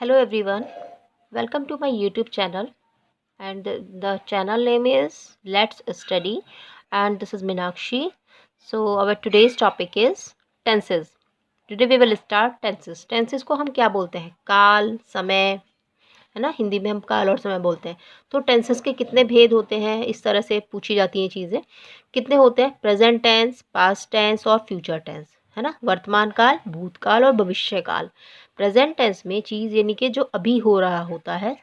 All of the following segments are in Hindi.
Hello everyone, welcome to my YouTube channel and the channel name is Let's Study and this is Meenakshi. So our today's topic is tenses. Today we will start tenses. Tenses को हम क्या बोलते हैं? काल, समय, है ना, हिंदी में हम काल और समय बोलते हैं। तो टेंसेस के कितने भेद होते हैं, इस तरह से पूछी जाती हैं चीज़ें। कितने होते हैं? प्रेजेंट टेंस, पास्ट टेंस और फ्यूचर टेंस, है ना, वर्तमान काल, भूतकाल और भविष्य काल। प्रेजेंट टेंस में चीज़ यानी कि जो अभी हो रहा होता है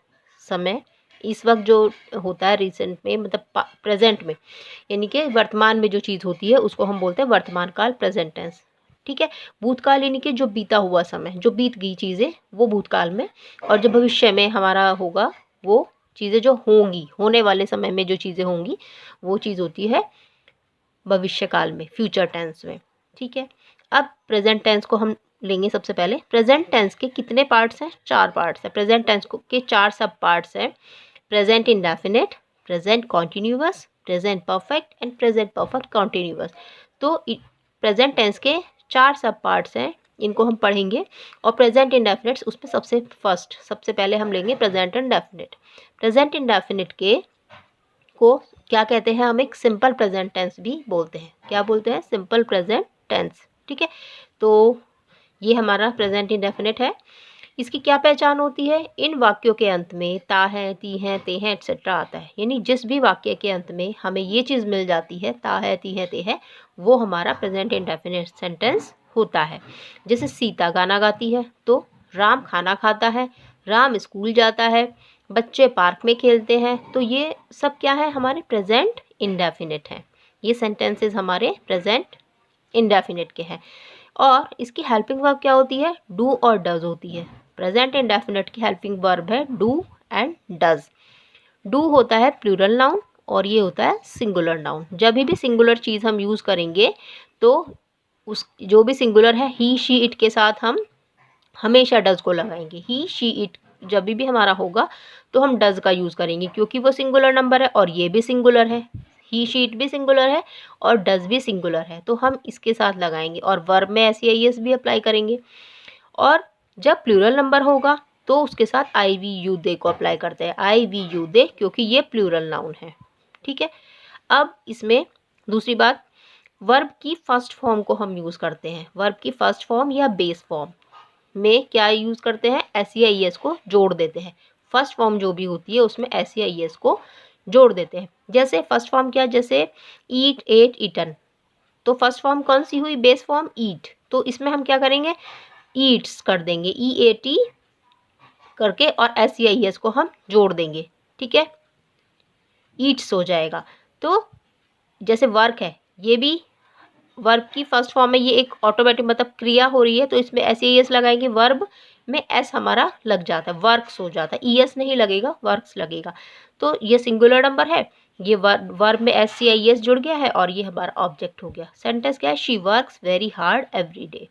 समय, इस वक्त जो होता है रिसेंट में, मतलब प्रेजेंट में, यानी कि वर्तमान में जो चीज़ होती है उसको हम बोलते हैं वर्तमान काल, प्रेजेंट टेंस। ठीक है। भूतकाल यानी कि जो बीता हुआ समय, जो बीत गई चीज़ें, वो भूतकाल में। और जो भविष्य में हमारा होगा, वो चीज़ें जो होंगी, होने वाले समय में जो चीज़ें होंगी, वो चीज़ होती है भविष्य काल में, फ्यूचर टेंस में। ठीक है। अब प्रेजेंट टेंस को हम लेंगे। सबसे पहले प्रेजेंट टेंस के कितने पार्ट्स हैं? 4 पार्ट्स हैं। प्रेजेंट टेंस के 4 सब पार्ट्स हैं। Present indefinite, present continuous, present perfect and present perfect continuous. तो प्रेजेंट टेंस के 4 सब पार्ट्स हैं, इनको हम पढ़ेंगे। और प्रेजेंट इंडेफिनिट्स उसमें सबसे पहले हम लेंगे प्रेजेंट इंडेफिनिट। प्रेजेंट इंडेफिनिट के को क्या कहते हैं? हम एक सिंपल प्रेजेंट टेंस भी बोलते हैं। क्या बोलते हैं? Simple present tense. ठीक है। तो ये हमारा प्रेजेंट इंडेफिनिट है। इसकी क्या पहचान होती है? इन वाक्यों के अंत में ता है, ती है, ते हैं एक्सेट्रा आता है। यानी जिस भी वाक्य के अंत में हमें ये चीज़ मिल जाती है, ता है, ती है, ते है, वो हमारा प्रेजेंट इंडेफिनिट सेंटेंस होता है। जैसे सीता गाना गाती है तो राम खाना खाता है, राम स्कूल जाता है, बच्चे पार्क में खेलते हैं। तो ये सब क्या है? हमारे प्रेजेंट इंडेफिनिट हैं। ये सेंटेंसेस हमारे प्रेजेंट इंडेफिनिट के हैं। और इसकी हेल्पिंग वर्ब क्या होती है? डू और डज होती है। प्रेजेंट इंडेफिनिट की हेल्पिंग वर्ब है डू एंड डज। डू होता है प्लूरल नाउन और ये होता है सिंगुलर नाउन। जब भी सिंगुलर चीज़ हम यूज़ करेंगे तो उस जो भी सिंगुलर है, ही शी इट के साथ हम हमेशा डज को लगाएंगे। ही शी इट जब भी हमारा होगा तो हम डज का यूज़ करेंगे, क्योंकि वो सिंगुलर नंबर है और ये भी सिंगुलर है। ही शी इट भी सिंगुलर है और डज भी सिंगुलर है, तो हम इसके साथ लगाएंगे। और वर्ब में एस आई एस भी अप्लाई करेंगे। और जब प्लूरल नंबर होगा तो उसके साथ आई वी यू दे को अप्लाई करते हैं। आई वी यू दे, क्योंकि ये प्लूरल नाउन है। ठीक है। अब इसमें दूसरी बात, वर्ब की फर्स्ट फॉर्म को हम यूज़ करते हैं। वर्ब की फर्स्ट फॉर्म या बेस फॉर्म में क्या यूज़ करते हैं? एस सी आई एस को जोड़ देते हैं। फर्स्ट फॉर्म जो भी होती है उसमें एस सी आई एस को जोड़ देते हैं। जैसे फर्स्ट फॉर्म क्या? जैसे ईट, एट, ईटन। तो फर्स्ट फॉर्म कौन सी हुई? बेस फॉर्म ईट। तो इसमें हम क्या करेंगे? ईट्स कर देंगे, ई ए टी करके, और एस सी आई एस को हम जोड़ देंगे। ठीक है, ईट्स हो जाएगा। तो जैसे वर्क है, ये भी वर्ब की फर्स्ट फॉर्म में, ये एक ऑटोमेटिक मतलब क्रिया हो रही है, तो इसमें एस ई एस लगाएंगे। वर्ब में एस हमारा लग जाता है, वर्क्स हो जाता है। ई एस नहीं लगेगा, वर्क्स लगेगा। तो ये सिंगुलर नंबर है, ये वर्ब में एस सी आई एस जुड़ गया है और ये हमारा ऑब्जेक्ट हो गया। सेंटेंस क्या है? She works very hard every day.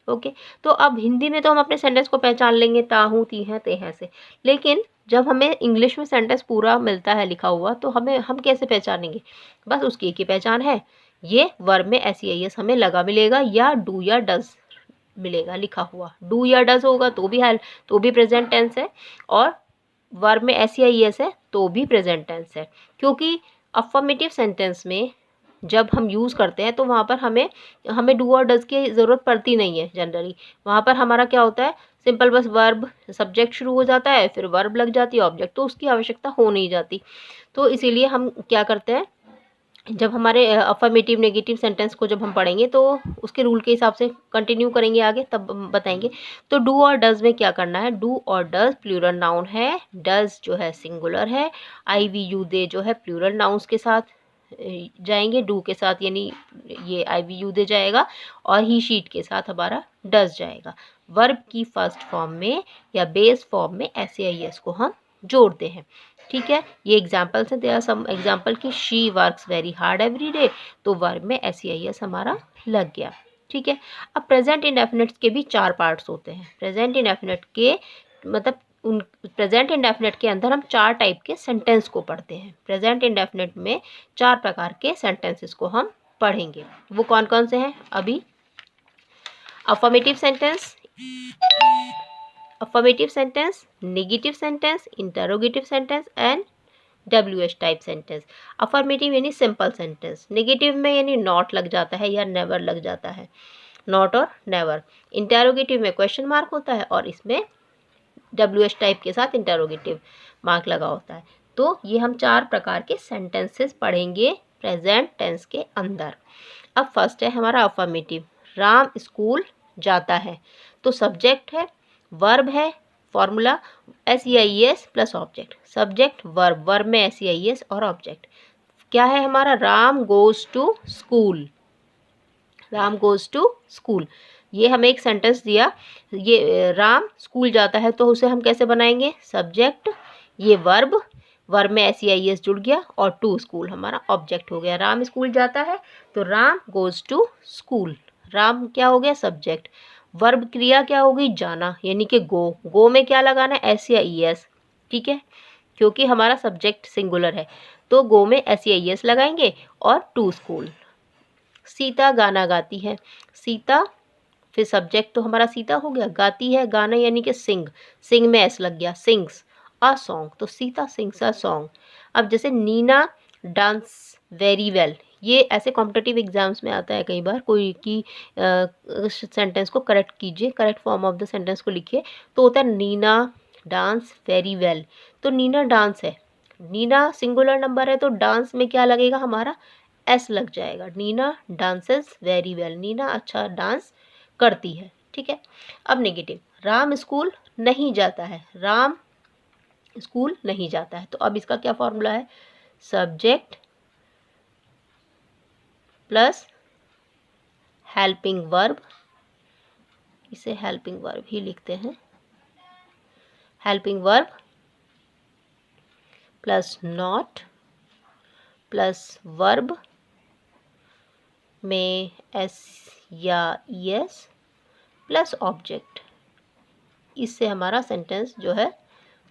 Okay. तो अब हिंदी में तो हम अपने सेंटेंस को पहचान लेंगे ता हूँ, ती हैं, ते हैं से। लेकिन जब हमें इंग्लिश में सेंटेंस पूरा मिलता है लिखा हुआ, तो हम कैसे पहचानेंगे? बस उसकी एक ही पहचान है, ये वर्ब में एस ई आई एस हमें लगा मिलेगा, या डू या डज मिलेगा लिखा हुआ। डू या डज होगा तो भी प्रेजेंट टेंस है, और वर्ब में एस ई आई एस है तो भी प्रेजेंट टेंस है। क्योंकि अफर्मेटिव सेंटेंस में जब हम यूज़ करते हैं तो वहाँ पर हमें डू और डज की ज़रूरत पड़ती नहीं है जनरली। वहाँ पर हमारा क्या होता है? सिंपल बस वर्ब, सब्जेक्ट शुरू हो जाता है, फिर वर्ब लग जाती है, ऑब्जेक्ट, तो उसकी आवश्यकता हो नहीं जाती। तो इसीलिए हम क्या करते हैं, जब हमारे अफर्मेटिव नेगेटिव सेंटेंस को जब हम पढ़ेंगे तो उसके रूल के हिसाब से कंटिन्यू करेंगे आगे, तब बताएंगे। तो डू और डज में क्या करना है? डू और डज प्लूरल नाउन है, डज जो है सिंगुलर है, आई वी यू दे जो है प्लूरल नाउन्स के साथ जाएंगे, डू के साथ यानी ये आई वी यू दे जाएगा, और ही शीट के साथ हमारा डज जाएगा। वर्ब की फर्स्ट फॉर्म में या बेस फॉर्म में एस ए आई एस को हम जोड़ते हैं। ठीक है, ये एग्जाम्पल्स हैं। देयर आर सम एग्जाम्पल की she works very hard every day, तो वर्ब में एस ई आई एस हमारा लग गया। ठीक है। अब प्रेजेंट इंडेफिनिट्स के भी 4 पार्ट्स होते हैं। प्रेजेंट इंडेफिनिट के मतलब उन प्रेजेंट इंडेफिनिट के अंदर हम 4 टाइप के सेंटेंस को पढ़ते हैं। प्रेजेंट इंडेफिनिट में 4 प्रकार के सेंटेंसेस को हम पढ़ेंगे। वो कौन कौन से हैं? अभी affirmative sentence, affirmative sentence, negative sentence, interrogative sentence and WH type sentence. Affirmative यानी सिंपल सेंटेंस, नेगेटिव में यानी नॉट लग जाता है या नेवर लग जाता है, नॉट और नेवर। इंटरोगेटिव में क्वेश्चन मार्क होता है और इसमें WH टाइप के साथ इंटरोगेटिव मार्क लगा होता है। तो ये हम 4 प्रकार के सेंटेंसेस पढ़ेंगे प्रेजेंट टेंस के अंदर। अब फर्स्ट है हमारा अफर्मेटिव, राम स्कूल जाता है। तो सब्जेक्ट है, वर्ब है, formula SEIS plus object, subject verb, verb में SEIS और ऑब्जेक्ट। क्या है हमारा, Ram goes to school, Ram goes to school. ये हमें एक सेंटेंस दिया, ये राम स्कूल जाता है, तो उसे हम कैसे बनाएंगे, सब्जेक्ट, ये वर्ब, वर्ब में SEIS जुड़ गया और टू स्कूल हमारा ऑब्जेक्ट हो गया। राम स्कूल जाता है तो Ram goes to school, Ram क्या हो गया, सब्जेक्ट, वर्ब क्रिया क्या हो गई, जाना, यानी कि गो में क्या लगाना है, SEIS, ठीक है, क्योंकि हमारा सब्जेक्ट सिंगुलर है तो गो में SEIS लगाएंगे और टू स्कूल। सीता गाना गाती है, सीता, फिर सब्जेक्ट तो हमारा सीता हो गया, गाती है, गाना यानी कि सिंग, सिंग में एस लग गया, सिंग्स अ सॉन्ग, तो सीता सिंग्स अ सॉन्ग। अब जैसे नीना डांस वेरी वेल, ये ऐसे कॉम्पिटिटिव एग्जाम्स में आता है कई बार, कोई की सेंटेंस को करेक्ट कीजिए, correct form of the sentence को लिखिए, तो होता है नीना डांस वेरी वेल। तो नीना डांस है, नीना सिंगुलर नंबर है तो डांस में क्या लगेगा हमारा, एस लग जाएगा, Neena dances very well, Neena अच्छा डांस करती है, ठीक है। अब नेगेटिव, राम स्कूल नहीं जाता है, राम स्कूल नहीं जाता है, तो अब इसका क्या फॉर्मूला है, सब्जेक्ट प्लस हेल्पिंग वर्ब, इसे हेल्पिंग वर्ब ही लिखते हैं, helping verb plus not plus verb में एस या ES प्लस ऑब्जेक्ट। इससे हमारा सेंटेंस जो है,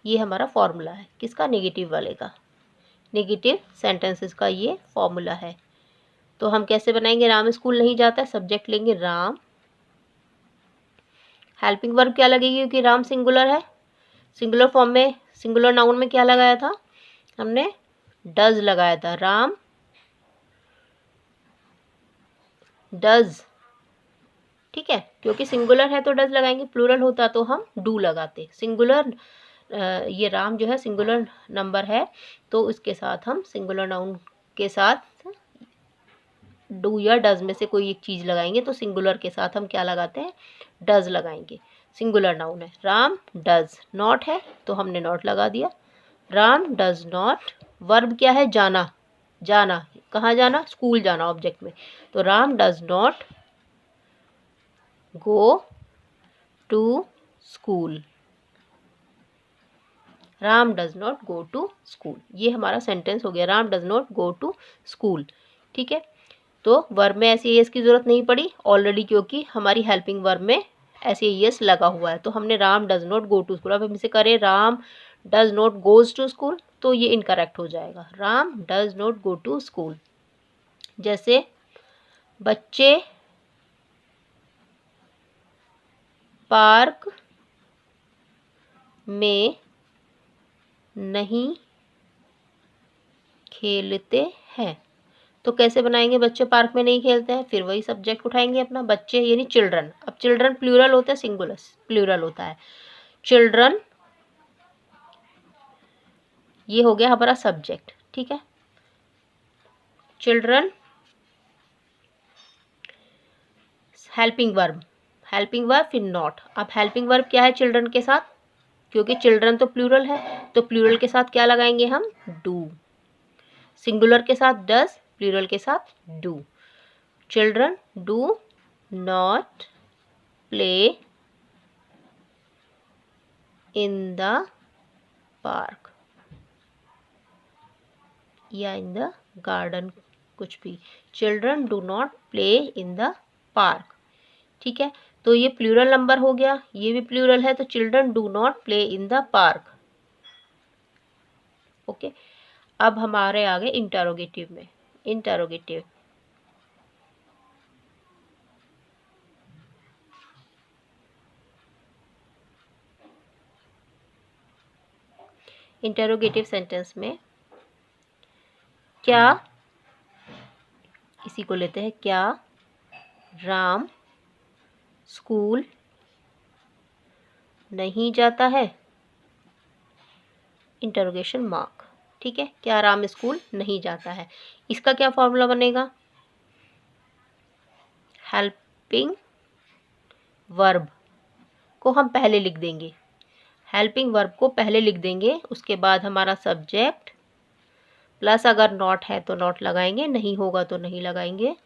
ये हमारा फॉर्मूला है किसका, नेगेटिव वाले का, नेगेटिव सेंटेंसेस का ये फॉर्मूला है। तो हम कैसे बनाएंगे, राम स्कूल नहीं जाता है, सब्जेक्ट लेंगे राम, हेल्पिंग वर्ब क्या लगेगी, क्योंकि राम सिंगुलर है, सिंगुलर फॉर्म में, सिंगुलर नाउन में क्या लगाया था हमने, डज लगाया था, राम डज, ठीक है, क्योंकि सिंगुलर है तो डज लगाएंगे, प्लूरल होता तो हम डू लगाते। सिंगुलर ये राम जो है सिंगुलर नंबर है तो इसके साथ हम सिंगुलर नाउन के साथ डू या डज में से कोई एक चीज़ लगाएंगे, तो सिंगुलर के साथ हम क्या लगाते हैं, डज लगाएंगे, सिंगुलर नाउन है, राम डज, नॉट है तो हमने नॉट लगा दिया, राम डज नॉट, वर्ब क्या है, जाना, जाना कहाँ जाना, स्कूल जाना ऑब्जेक्ट में, तो Ram does not go to school, Ram does not go to school, ये हमारा सेंटेंस हो गया, Ram does not go to school, ठीक है। तो वर्ब में SEIS की ज़रूरत नहीं पड़ी ऑलरेडी, क्योंकि हमारी हेल्पिंग वर्ब में SEIS लगा हुआ है, तो हमने Ram does not go to school. अब हम इसे करें Ram does not goes to school, तो ये इनकरेक्ट हो जाएगा, Ram does not go to school. जैसे बच्चे पार्क में नहीं खेलते हैं, तो कैसे बनाएंगे, बच्चे पार्क में नहीं खेलते हैं, फिर वही सब्जेक्ट उठाएंगे अपना, बच्चे यानी चिल्ड्रन, अब चिल्ड्रन प्लूरल होता है, सिंगुलर प्लूरल होता है, चिल्ड्रन, ये हो गया हमारा सब्जेक्ट, ठीक है, children, helping verb, helping verb फिर नॉट। अब हेल्पिंग वर्ब क्या है चिल्ड्रन के साथ, क्योंकि चिल्ड्रन तो प्लूरल है तो प्लूरल के साथ क्या लगाएंगे हम, डू, सिंगुलर के साथ डज, प्लूरल के साथ do, children do not play in the park या इन द गार्डन, कुछ भी, children do not play in the park, ठीक है। तो ये प्लूरल नंबर हो गया, ये भी प्लूरल है, तो children do not play in the park, okay. अब हमारे आगे इंटरोगेटिव में, इंटरोगेटिव, इंटरोगेटिव सेंटेंस में क्या, इसी को लेते हैं, क्या राम स्कूल नहीं जाता है, इंटरोगेशन मार्क। ठीक है, क्या राम स्कूल नहीं जाता है। इसका क्या फॉर्मूला बनेगा, हेल्पिंग वर्ब को हम पहले लिख देंगे, हेल्पिंग वर्ब को पहले लिख देंगे, उसके बाद हमारा सब्जेक्ट प्लस, अगर नॉट है तो नॉट लगाएंगे, नहीं होगा तो नहीं लगाएंगे,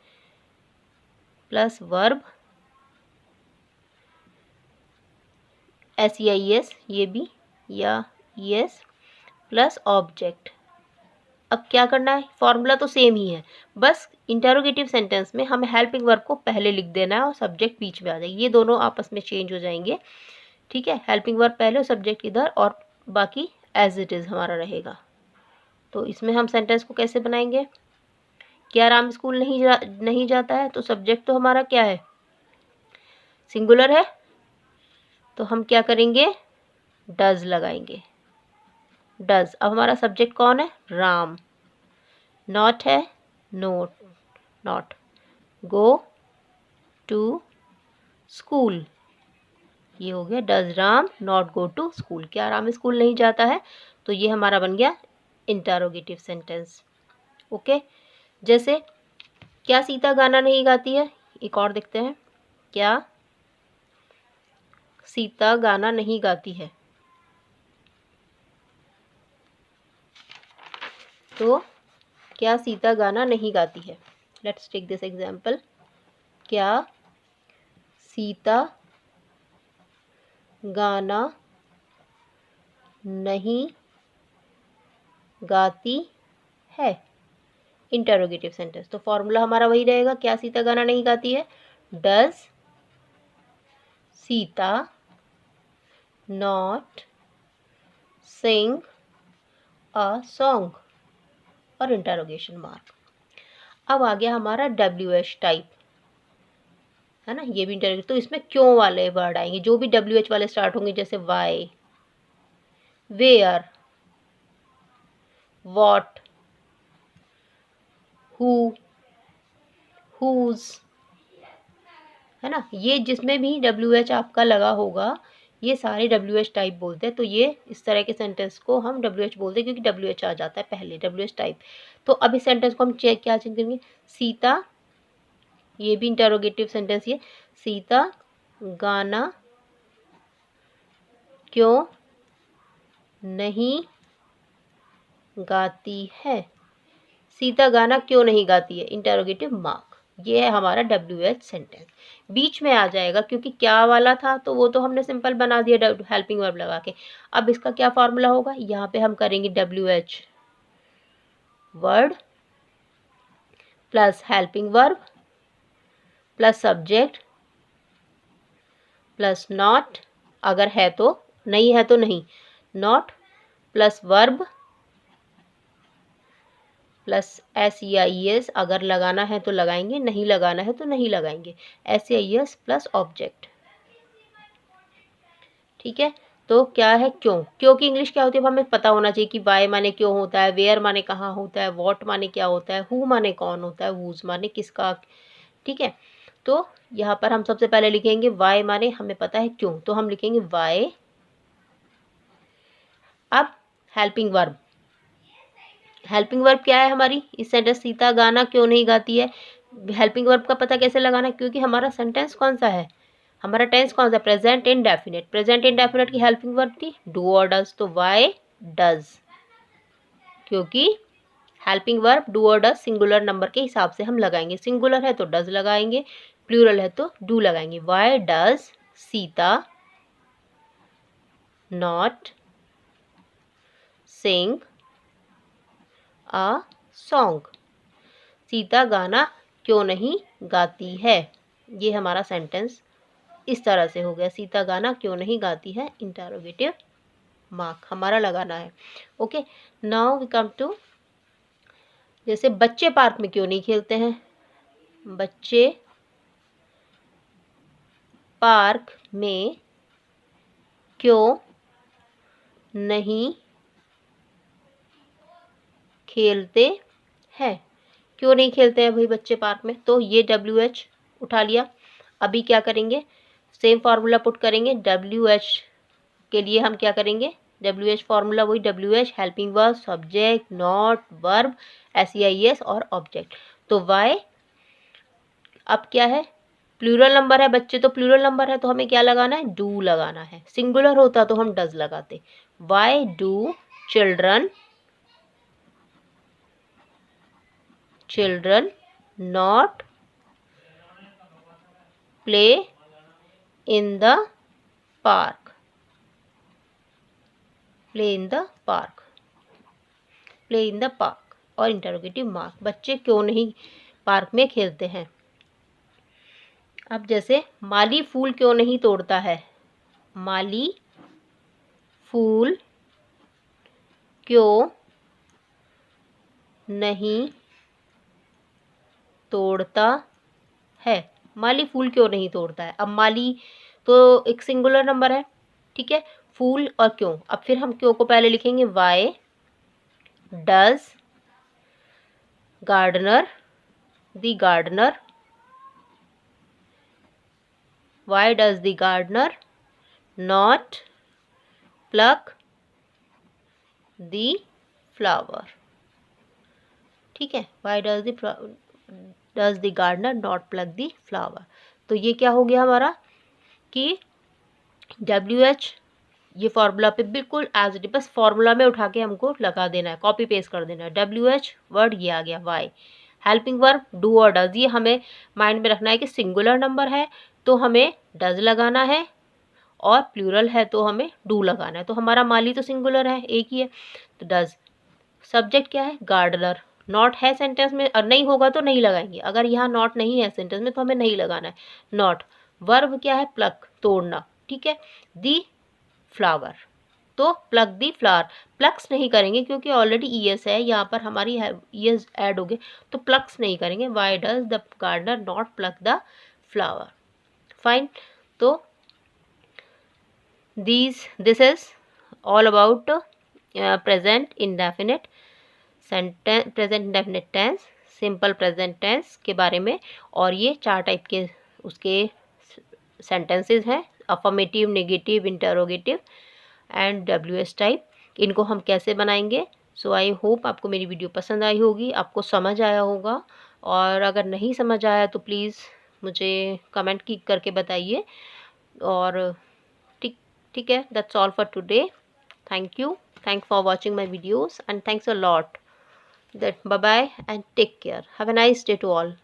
प्लस वर्ब SEIS ये भी या ES प्लस ऑब्जेक्ट। अब क्या करना है, फॉर्मूला तो सेम ही है, बस इंटरोगेटिव सेंटेंस में हमें हेल्पिंग वर्ब को पहले लिख देना है और सब्जेक्ट बीच में आ जाएगी, ये दोनों आपस में चेंज हो जाएंगे। ठीक है, हेल्पिंग वर्ब पहले और सब्जेक्ट इधर, और बाकी एज इट इज़ हमारा रहेगा। तो इसमें हम सेंटेंस को कैसे बनाएंगे, क्या राम स्कूल नहीं जाता है, तो सब्जेक्ट तो हमारा क्या है, सिंगुलर है, तो हम क्या करेंगे, डज लगाएंगे, डज। अब हमारा सब्जेक्ट कौन है, राम, नॉट है, note, not, go to school, ये हो गया does Ram not go to school, क्या राम स्कूल नहीं जाता है, तो ये हमारा बन गया इंटरोगेटिव सेंटेंस। ओके, जैसे क्या सीता गाना नहीं गाती है, एक और देखते हैं, क्या सीता गाना नहीं गाती है, तो क्या सीता गाना नहीं गाती है, लेट्स टेक दिस एग्जाम्पल, क्या सीता गाना नहीं गाती है, इंटरोगेटिव सेंटेंस। तो फॉर्मूला हमारा वही रहेगा, क्या सीता गाना नहीं गाती है, does Sita not sing a song, और इंटरोगेशन मार्क। अब आ गया हमारा WH टाइप, है ना, ये भी इंटरोगेटिव, तो इसमें क्यों वाले वर्ड आएंगे, जो भी WH वाले स्टार्ट होंगे, जैसे why, where, what, who, whose, है ना, ये जिसमें भी WH आपका लगा होगा, ये सारे WH टाइप बोलते हैं। तो ये इस तरह के सेंटेंस को हम WH बोलते हैं, क्योंकि WH आ जाता है पहले, WH टाइप। तो अब इस सेंटेंस को हम क्या चेंज करेंगे, सीता, ये भी इंटरोगेटिव सेंटेंस, ये सीता गाना क्यों नहीं गाती है, सीता गाना क्यों नहीं गाती है, इंटरोगेटिव मार्क। ये है हमारा WH सेंटेंस, बीच में आ जाएगा, क्योंकि क्या वाला था तो वो तो हमने सिंपल बना दिया हेल्पिंग वर्ब लगा के। अब इसका क्या फॉर्मूला होगा, यहाँ पे हम करेंगे WH word plus helping verb plus subject plus not, अगर है तो, नहीं है तो नहीं, not plus verb plus SEIS, अगर लगाना है तो लगाएंगे, नहीं लगाना है तो नहीं लगाएंगे, SEIS प्लस ऑब्जेक्ट। ठीक है, तो क्या है, क्यों, क्यों की इंग्लिश क्या होती है, हमें पता होना चाहिए कि वाई माने क्यों होता है, वेयर माने कहाँ होता है, वॉट माने क्या होता है, हु माने कौन होता है, हुज माने किसका। ठीक है, तो यहाँ पर हम सबसे पहले लिखेंगे वाई माने हमें पता है क्यों, तो हम लिखेंगे वाई। अब हेल्पिंग वर्ब, हेल्पिंग वर्ब क्या है हमारी, इस सेंटेंस सीता गाना क्यों नहीं गाती है, हेल्पिंग वर्ब का पता कैसे लगाना है, क्योंकि हमारा सेंटेंस कौन सा है, हमारा टेंस कौन सा, प्रेजेंट इंडेफिनिट, प्रेजेंट इंडेफिनिट की हेल्पिंग वर्ब थी डू और डज, तो वाई डज, क्योंकि हेल्पिंग वर्ब डू और डज सिंगुलर नंबर के हिसाब से हम लगाएंगे, सिंगुलर है तो डज लगाएंगे, प्लूरल है तो डू लगाएंगे। Why does Sita not sing a song, Sita गाना क्यों नहीं गाती है, ये हमारा सेंटेंस इस तरह से हो गया, सीता गाना क्यों नहीं गाती है, इंटरोगेटिव मार्क हमारा लगाना है। Okay, now we come to, जैसे बच्चे पार्क में क्यों नहीं खेलते हैं, बच्चे पार्क में क्यों नहीं खेलते हैं। क्यों नहीं खेलते हैं भाई बच्चे पार्क में? तो ये WH उठा लिया। अभी क्या करेंगे, सेम फार्मूला पुट करेंगे। WH के लिए हम क्या करेंगे, WH फार्मूला वही WH, helping verb, subject, not, verb, SEIS और ऑब्जेक्ट। तो Y अब क्या है, प्लूरल नंबर है बच्चे, तो प्लूरल नंबर है तो हमें क्या लगाना है, डू लगाना है। सिंगुलर होता तो हम डज लगाते। Why do children not play in the park? Play in the park, play in the park और इंटरोगेटिव मार्क, बच्चे क्यों नहीं पार्क में खेलते हैं। अब जैसे माली फूल क्यों नहीं तोड़ता है, माली फूल क्यों नहीं तोड़ता है, माली फूल क्यों नहीं तोड़ता है। अब माली तो एक सिंगुलर नंबर है, ठीक है, फूल और क्यों। अब फिर हम क्यों को पहले लिखेंगे, why does gardener the gardener, why does the gardener not pluck the flower, ठीक है, why does the gardener not pluck the flower. तो ये क्या हो गया हमारा कि WH ये फार्मूला पे बिल्कुल एज इट, बस फार्मूला में उठा के हमको लगा देना है, कॉपी पेस्ट कर देना है। WH वर्ड ये आ गया, वाई हेल्पिंग वर्ब डू और डज, ये हमें माइंड में रखना है कि सिंगुलर नंबर है तो हमें डज लगाना है और प्लूरल है तो हमें डू लगाना है। तो हमारा माली तो सिंगुलर है, एक ही है, तो डज। सब्जेक्ट क्या है, गार्डनर। नॉट है सेंटेंस में, और नहीं होगा तो नहीं लगाएंगे, अगर यहाँ नॉट नहीं है सेंटेंस में तो हमें नहीं लगाना है नॉट। वर्ब क्या है, प्लक, तोड़ना, ठीक है। दी फ्लावर, तो प्लक दी फ्लावर, प्लक्स नहीं करेंगे क्योंकि ऑलरेडी ES है यहाँ पर, हमारी ES ऐड हो गए तो प्लक्स नहीं करेंगे। Why does the gardener not pluck the flower, fine. तो this is all about present indefinite sentence, present indefinite tense, simple present tense के बारे में। और ये 4 टाइप के उसके सेंटेंसेस हैं, affirmative, negative, interrogative and WH type. इनको हम कैसे बनाएंगे। सो आई होप आपको मेरी वीडियो पसंद आई होगी, आपको समझ आया होगा। और अगर नहीं समझ आया तो प्लीज़ मुझे कमेंट की करके बताइए। और ठीक है, that's all for today. Thank you, thanks for watching my videos and thanks a lot. Bye bye and take care. Have a nice day to all.